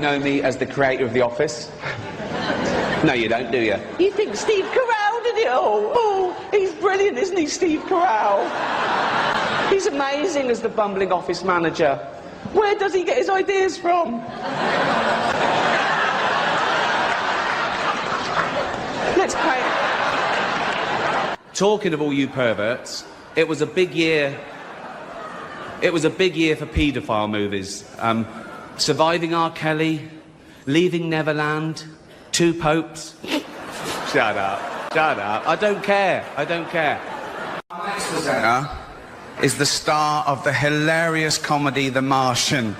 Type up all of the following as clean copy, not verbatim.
Know me as the creator of The Office? No, you don't, do you? You think Steve Carell did it all? Oh, he's brilliant, isn't he, Steve Carell? He's amazing as the bumbling office manager. Where does he get his ideas from? Let's play. Talking of all you perverts, it was a big year. It was a big year for paedophile movies. Surviving R. Kelly, Leaving Neverland, Two Popes. Shut up. Shut up. I don't care. I don't care. Our next presenter is the star of the hilarious comedy The Martian.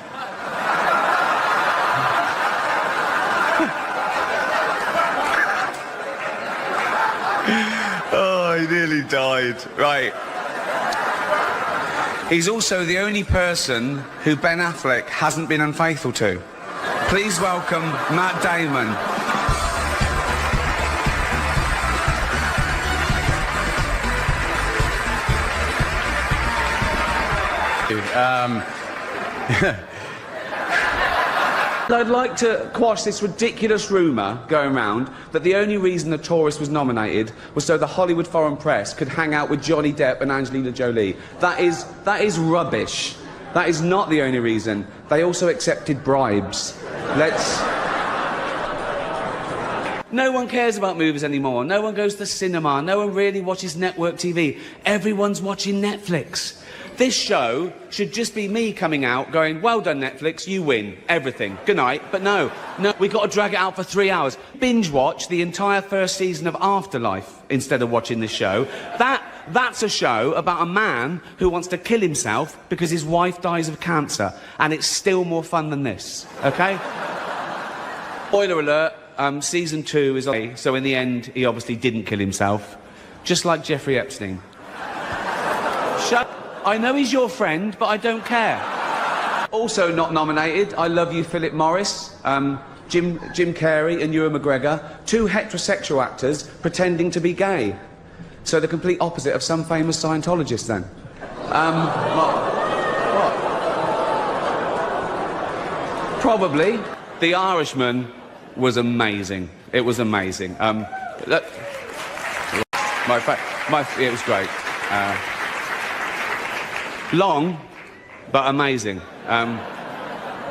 Oh, he nearly died. Right. He's also the only person who Ben Affleck hasn't been unfaithful to. Please welcome Matt Damon. I'd like to quash this ridiculous rumour going around that the only reason The Tourist was nominated was so the Hollywood foreign press could hang out with Johnny Depp and Angelina Jolie. That is rubbish. That is not the only reason. They also accepted bribes. No one cares about movies anymore. No one goes to the cinema. No one really watches network TV. Everyone's watching Netflix. This show should just be me coming out going, well done Netflix, you win everything, good night. But no, we've got to drag it out for 3 hours. Binge watch the entire first season of Afterlife instead of watching this show. That's a show about a man who wants to kill himself because his wife dies of cancer, and it's still more fun than this, okay? Spoiler alert, season 2 is on, so in the end he obviously didn't kill himself, just like Jeffrey Epstein. I know he's your friend, but I don't care. Also not nominated, I Love You, Philip Morris, Jim Carrey and Ewan McGregor, two heterosexual actors pretending to be gay. So the complete opposite of some famous Scientologists, then. What? Probably. The Irishman was amazing. It was amazing. It was great. Long, but amazing.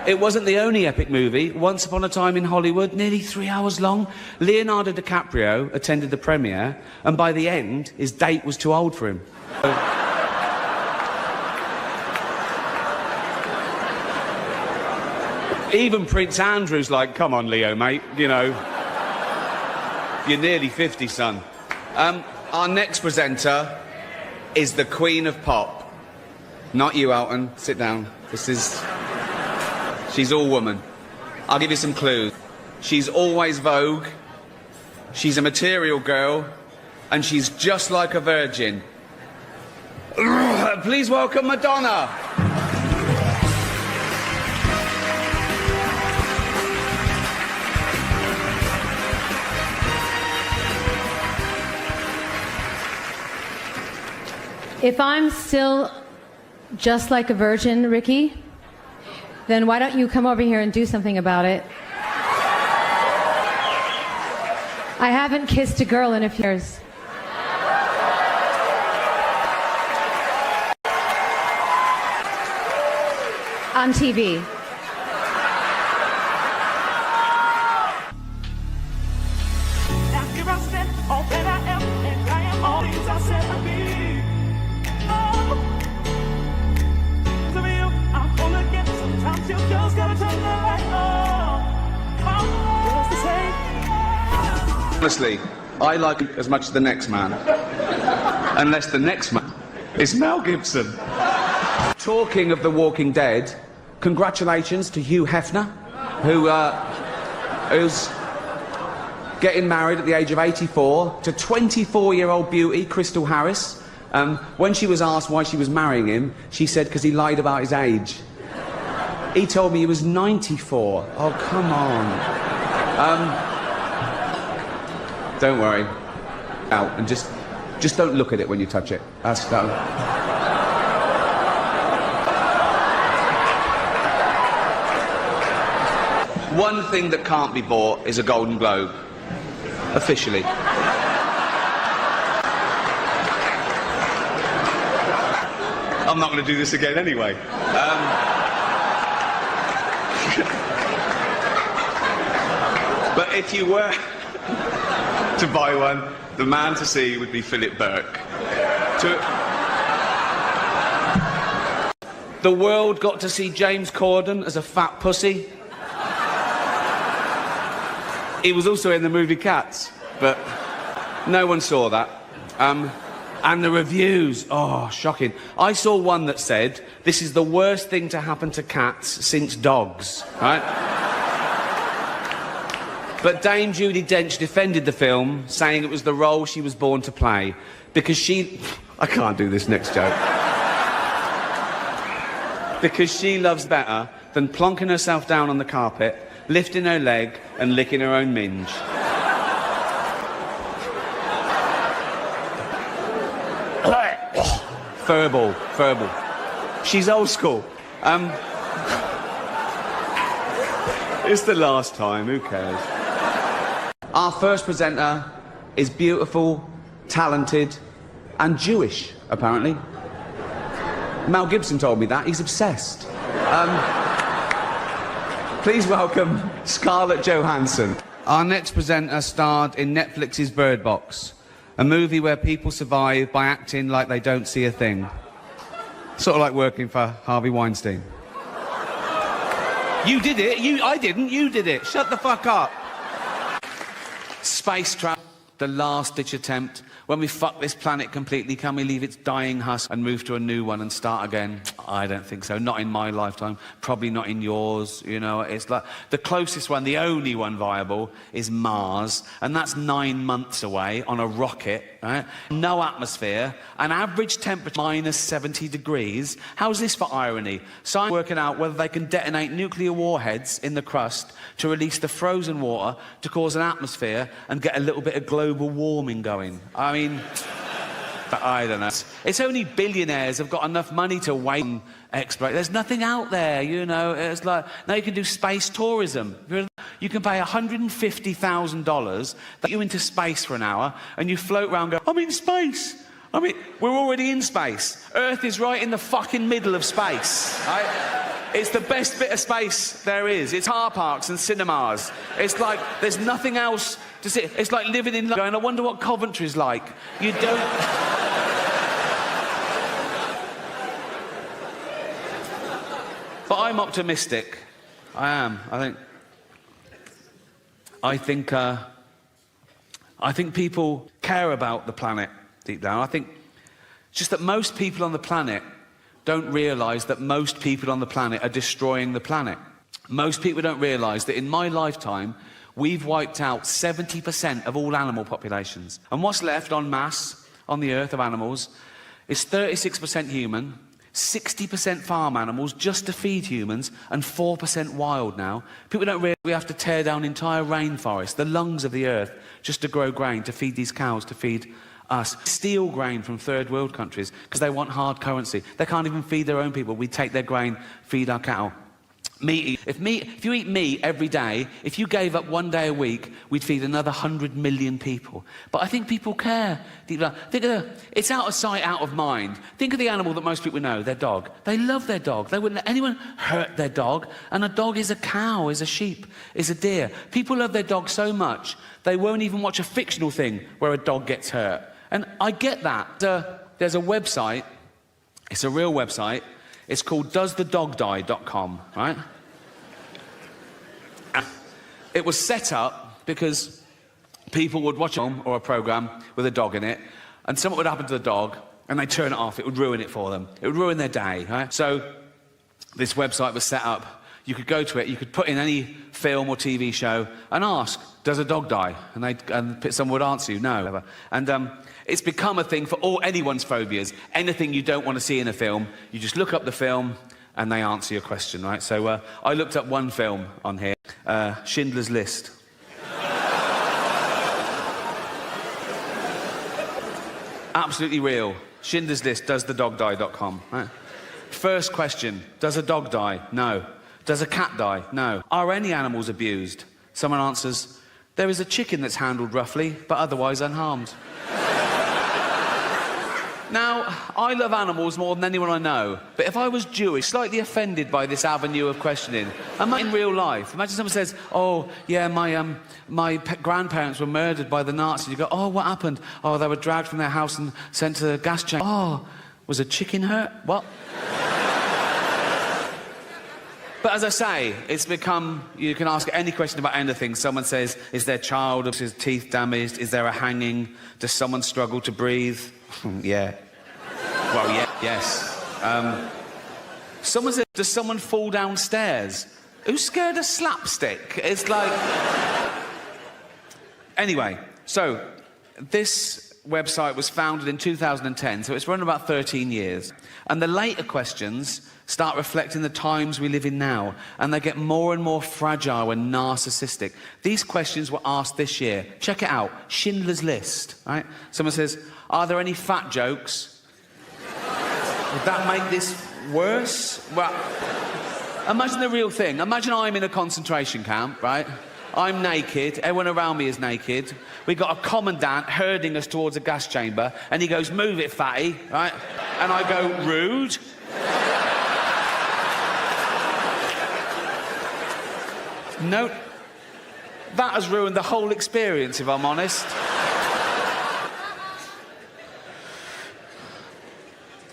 It wasn't the only epic movie. Once Upon a Time in Hollywood, nearly 3 hours long. Leonardo DiCaprio attended the premiere, and by the end, his date was too old for him. Even Prince Andrew's like, come on, Leo, mate, you know. You're nearly 50, son. Our next presenter is the Queen of Pop. Not you, Elton. Sit down. She's all woman. I'll give you some clues. She's always Vogue. She's a material girl. And she's just like a virgin. Please welcome Madonna. If I'm still just like a virgin, Ricky, then why don't you come over here and do something about it? I haven't kissed a girl in a few years. On TV. Honestly, I like it as much as the next man. Unless the next man is Mel Gibson. Talking of The Walking Dead, congratulations to Hugh Hefner, who's getting married at the age of 84 to 24-year-old beauty Crystal Harris. When she was asked why she was marrying him, she said because he lied about his age. He told me he was 94. Oh, come on. Don't worry. Out and just don't look at it when you touch it. That's done. One thing that can't be bought is a Golden Globe. Officially. I'm not going to do this again anyway. But if you were to buy one, the man to see would be Philip Burke. The world got to see James Corden as a fat pussy. He was also in the movie Cats, but no one saw that. And the reviews, oh, shocking. I saw one that said, this is the worst thing to happen to cats since dogs, right? But Dame Judi Dench defended the film, saying it was the role she was born to play, because she... I can't do this next joke. Because she loves better than plonking herself down on the carpet, lifting her leg and licking her own minge. Furball. She's old school. It's the last time, who cares? Our first presenter is beautiful, talented, and Jewish, apparently. Mel Gibson told me that. He's obsessed. Please welcome Scarlett Johansson. Our next presenter starred in Netflix's Bird Box, a movie where people survive by acting like they don't see a thing. Sort of like working for Harvey Weinstein. You did it. I didn't. You did it. Shut the fuck up. Space travel, the last-ditch attempt. When we fuck this planet completely, can we leave its dying husk and move to a new one and start again? I don't think so. Not in my lifetime. Probably not in yours. You know, it's like the closest one, the only one viable, is Mars, and that's 9 months away on a rocket. Right? No atmosphere, an average temperature -70 degrees. How's this for irony? Scientists working out whether they can detonate nuclear warheads in the crust to release the frozen water to cause an atmosphere and get a little bit of global warming going. I mean, but I don't know. It's only billionaires have got enough money to wait and exploit. There's nothing out there, you know. It's like, now you can do space tourism. You can pay $150,000, take you into space for an hour, and you float around and go, I'm in space. I mean, we're already in space. Earth is right in the fucking middle of space, right? It's the best bit of space there is. It's car parks and cinemas. It's like there's nothing else to see. It's like living in London. I wonder what Coventry's like. You don't... But I'm optimistic. I am. I think people care about the planet deep down. I think just that most people on the planet don't realise that most people on the planet are destroying the planet. Most people don't realise that in my lifetime, we've wiped out 70% of all animal populations. And what's left en masse on the earth of animals is 36% human, 60% farm animals just to feed humans, and 4% wild now. People don't realise we have to tear down entire rainforests, the lungs of the earth, just to grow grain, to feed these cows, to feed us. Steal grain from third world countries because they want hard currency. They can't even feed their own people. We take their grain, feed our cattle. Meat. If you eat meat every day, if you gave up 1 day a week, we'd feed another 100 million people. But I think people care. It's out of sight, out of mind. Think of the animal that most people know, their dog. They love their dog. They wouldn't let anyone hurt their dog. And a dog is a cow, is a sheep, is a deer. People love their dog so much, they won't even watch a fictional thing where a dog gets hurt. And I get that. There's a website, it's a real website, it's called doesthedogdie.com, right? It was set up because people would watch a film or a programme with a dog in it, and something would happen to the dog, and they'd turn it off. It would ruin it for them. It would ruin their day, right? So this website was set up. You could go to it, you could put in any film or TV show and ask, does a dog die? And someone would answer you, no. And it's become a thing for anyone's phobias. Anything you don't want to see in a film, you just look up the film and they answer your question, right? So I looked up one film on here, Schindler's List. Absolutely real. Schindler's List, doesthedogdie.com. Right? First question, does a dog die? No. Does a cat die? No. Are any animals abused? Someone answers, there is a chicken that's handled roughly, but otherwise unharmed. Now, I love animals more than anyone I know, but if I was Jewish, slightly offended by this avenue of questioning, in real life, imagine someone says, oh, yeah, my grandparents were murdered by the Nazis. You go, oh, what happened? Oh, they were dragged from their house and sent to the gas chamber. Oh, was a chicken hurt? What? But as I say, it's become, you can ask any question about anything. Someone says, is their child, is his teeth damaged? Is there a hanging? Does someone struggle to breathe? Yeah. Well, yeah, yes. Someone said, does someone fall downstairs? Who's scared of slapstick? It's like... Anyway, so this website was founded in 2010, so it's run about 13 years. And the later questions start reflecting the times we live in now, and they get more and more fragile and narcissistic. These questions were asked this year. Check it out. Schindler's List, right? Someone says, are there any fat jokes? Would that make this worse? Well, imagine the real thing. Imagine I'm in a concentration camp, right? I'm naked, everyone around me is naked. We've got a commandant herding us towards a gas chamber, and he goes, move it, fatty, right? And I go, rude. No, that has ruined the whole experience, if I'm honest.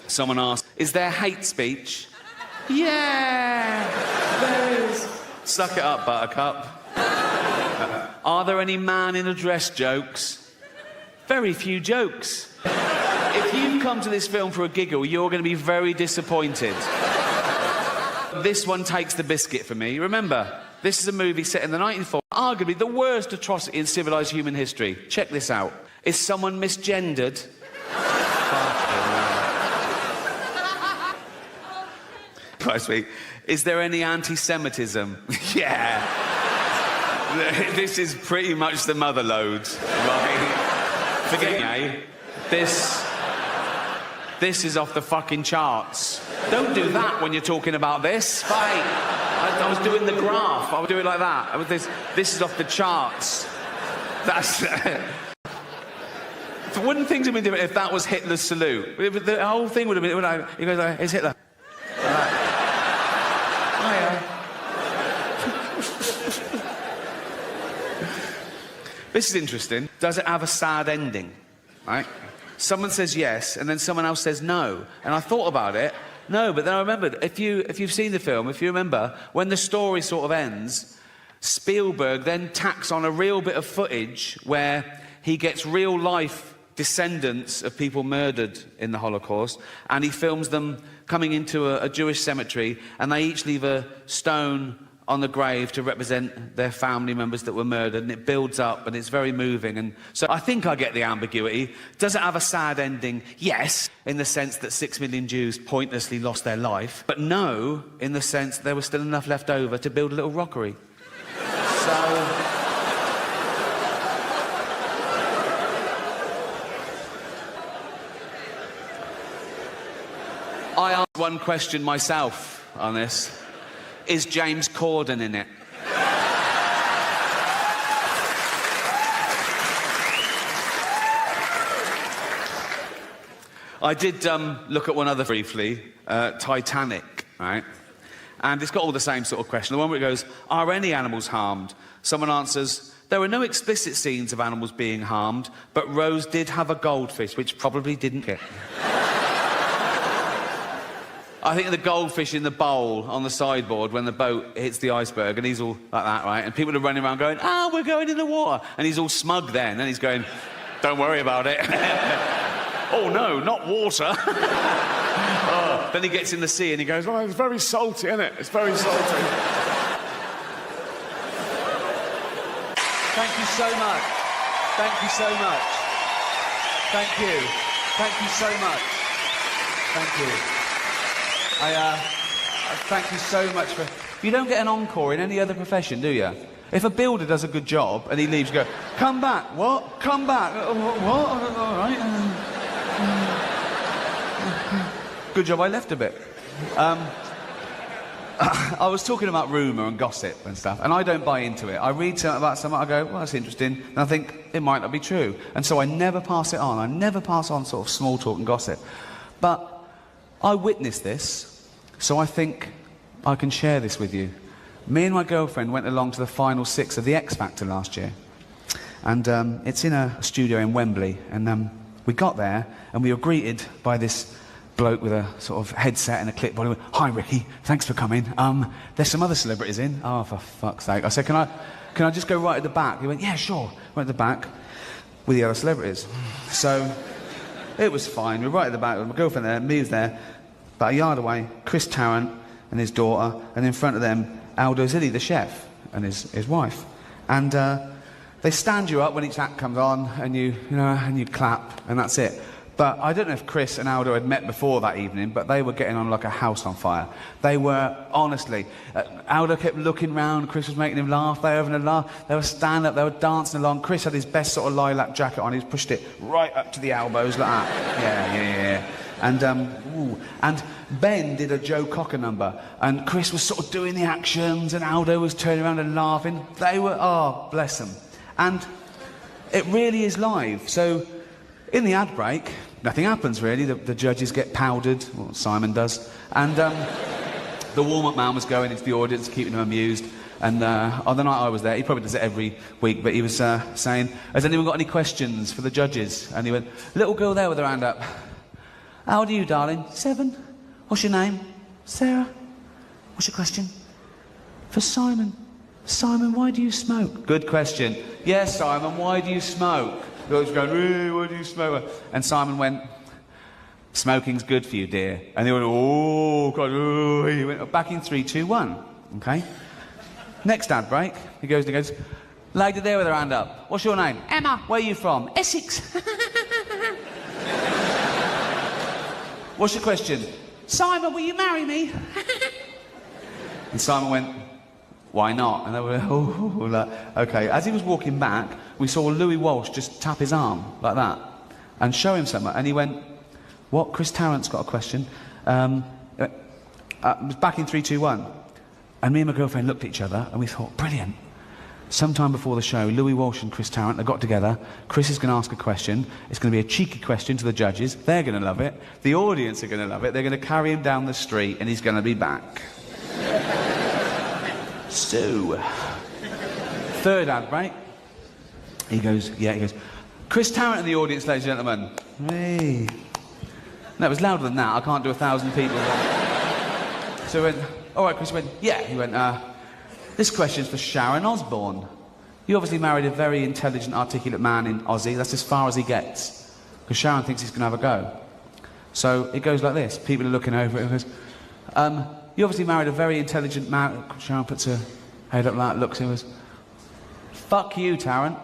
Someone asked, is there hate speech? Yeah, there is. Suck it up, buttercup. Are there any man in a dress jokes? Very few jokes. If you come to this film for a giggle, you're going to be very disappointed. This one takes the biscuit for me. Remember, this is a movie set in the 1940s, arguably the worst atrocity in civilised human history. Check this out. Is someone misgendered? Quite sweet. Is there any anti-Semitism? Yeah. This is pretty much the mother load. Right? Forget me. This is off the fucking charts. Don't do that when you're talking about this. Fight. I was doing the graph. I would do it like that. This is off the charts. That's... Wouldn't things have been different if that was Hitler's salute? The whole thing would have been... He goes like, it's Hitler. This is interesting. Does it have a sad ending? Right? Someone says yes, and then someone else says no. And I thought about it. No, but then I remembered, if you've seen the film, if you remember, when the story sort of ends, Spielberg then tacks on a real bit of footage where he gets real-life descendants of people murdered in the Holocaust, and he films them coming into a Jewish cemetery, and they each leave a stone on the grave to represent their family members that were murdered, and it builds up, and it's very moving. And so I think I get the ambiguity. Does it have a sad ending? Yes, in the sense that 6 million Jews pointlessly lost their life, but no, in the sense there was still enough left over to build a little rockery. So... I asked one question myself on this. Is James Corden in it? I did look at one other briefly, Titanic, right? And it's got all the same sort of question. The one where it goes, are any animals harmed? Someone answers, there were no explicit scenes of animals being harmed, but Rose did have a goldfish, which probably didn't get. I think the goldfish in the bowl on the sideboard when the boat hits the iceberg, and he's all like that, right? And people are running around going, we're going in the water. And he's all smug then, and he's going, don't worry about it. Oh, no, not water. Oh. Then he gets in the sea and he goes, oh, it's very salty, isn't it? It's very salty. Thank you so much. Thank you so much. Thank you. Thank you so much. Thank you. Thank you so much for... You don't get an encore in any other profession, do you? If a builder does a good job and he leaves, you go, come back. What? Come back. What? All right. Good job I left a bit. I was talking about rumour and gossip and stuff, and I don't buy into it. I read something about someone, I go, well, that's interesting, and I think it might not be true. And so I never pass it on. I never pass on sort of small talk and gossip. But I witnessed this, so I think I can share this with you. Me and my girlfriend went along to the final 6 of the X Factor last year. And it's in a studio in Wembley, and we got there, and we were greeted by this bloke with a sort of headset and a clipboard. He went, "Hi, Ricky, thanks for coming. There's some other celebrities in." Oh, for fuck's sake. I said, can I just go right at the back? He went, "Yeah, sure." Went at the back with the other celebrities. So it was fine. We were right at the back with my girlfriend there, me was there, about a yard away, Chris Tarrant and his daughter, and in front of them, Aldo Zilli, the chef, and his wife. And they stand you up when each act comes on, and you clap, and that's it. But I don't know if Chris and Aldo had met before that evening, but they were getting on like a house on fire. They were, honestly, Aldo kept looking round, Chris was making him laugh, they were having a laugh, they were standing up, they were dancing along. Chris had his best sort of lilac jacket on, he's pushed it right up to the elbows like that. Yeah. And Ben did a Joe Cocker number, and Chris was sort of doing the actions, and Aldo was turning around and laughing. They were, oh, bless them. And it really is live, so in the ad break, nothing happens really. The judges get powdered, well, Simon does, and the warm-up man was going into the audience, keeping them amused. And on the night I was there, he probably does it every week, but he was saying, "Has anyone got any questions for the judges?" And he went, "Little girl there with her hand up. How old are you, darling?" 7. What's your name? Sarah. What's your question? For Simon. Simon, why do you smoke? Good question. Yes, Simon, why do you smoke? The girl was going, "Hey, why do you smoke?" And Simon went, "Smoking's good for you, dear." And they went, "Oh, God, oh." He went, "Back in 3, 2, 1. Okay? Next ad break, he goes, "Lady there with her hand up. What's your name?" "Emma." "Where are you from?" "Essex." "What's your question?" "Simon, will you marry me?" And Simon went, "Why not?" And they were, "Oh, like, okay." As he was walking back, we saw Louis Walsh just tap his arm like that and show him something. And he went, "What? Chris Tarrant's got a question." It was back in 3, 2, 1. And me and my girlfriend looked at each other and we thought, brilliant. Sometime before the show, Louis Walsh and Chris Tarrant have got together. Chris is going to ask a question. It's going to be a cheeky question to the judges. They're going to love it. The audience are going to love it. They're going to carry him down the street and he's going to be back. So, third ad break. He goes, "Chris Tarrant in the audience, ladies and gentlemen." Hey. No, it was louder than that. I can't do 1,000 people. So he went, "All right, Chris." He went, "Yeah." He went, "This question's for Sharon Osbourne. You obviously married a very intelligent, articulate man in Aussie. That's as far as he gets. Because Sharon thinks he's going to have a go." So it goes like this. People are looking over it and goes, "You obviously married a very intelligent man." Sharon puts her head up like that, looks at him and goes, "Fuck you, Tarrant."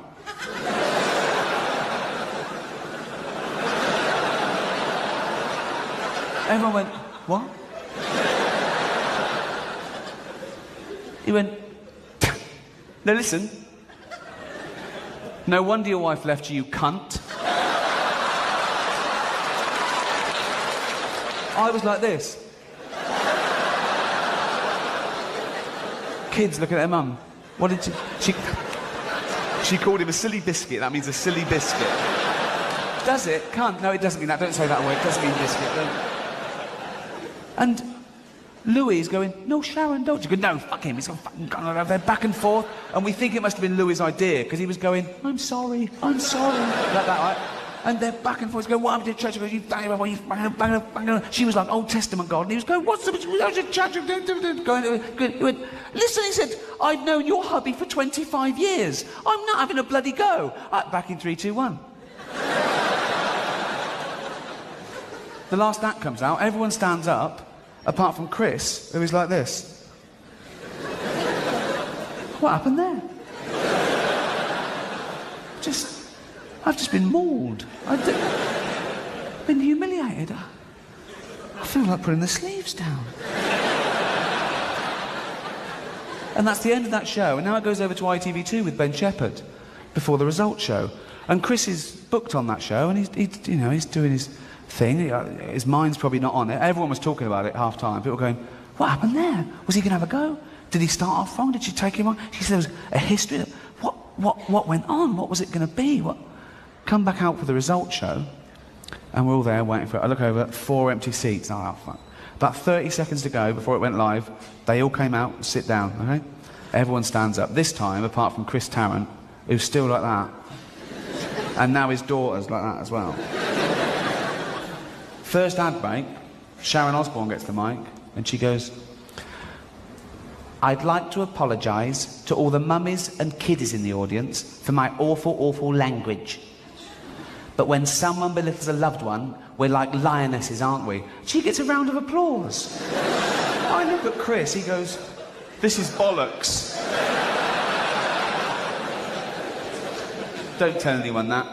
Everyone went, "What?" He went, "No, listen. No wonder your wife left you, cunt." I was like this. Kids looking at their mum. What did she called him a silly biscuit. That means a silly biscuit. Does it? Cunt. No, it doesn't mean that. Don't say that word. It doesn't mean biscuit. And Louis is going, "No, Sharon, don't." She goes, "No, fuck him. He's going to fucking go." They're back and forth. And we think it must have been Louis' idea, because he was going, I'm sorry. Like that, right? And they're back and forth. He's going, "What happened to church?" He goes, "You bang him, you bang him. She was like, Old Testament God. And he was going, "What's the church?" He went, "Listen," he said, "I've known your hubby for 25 years. I'm not having a bloody go." Back in 3, 2, 1. The last act comes out. Everyone stands up. Apart from Chris, who is like this. What happened there? I've just been mauled. I've been humiliated. I feel like putting the sleeves down. And that's the end of that show. And now it goes over to ITV2 with Ben Shepherd before the results show. And Chris is booked on that show, and he's doing his thing. His mind's probably not on it. Everyone was talking about it half time. People going, What happened there? Was he going to have a go? Did he start off wrong? Did she take him on? She said there was a history. What went on? What was it going to be? Come back out for the results show, and we're all there waiting for it. I look over, 4 empty seats. Oh, fuck. About 30 seconds to go before it went live, they all came out and sit down, okay? Everyone stands up. This time, apart from Chris Tarrant, who's still like that. And now his daughter's like that as well. First ad break, Sharon Osbourne gets the mic, and she goes, I'd like to apologise to all the mummies and kiddies in the audience for my awful, awful language. But when someone belittles a loved one, we're like lionesses, aren't we? She gets a round of applause. I look at Chris, he goes, this is bollocks. Don't tell anyone that.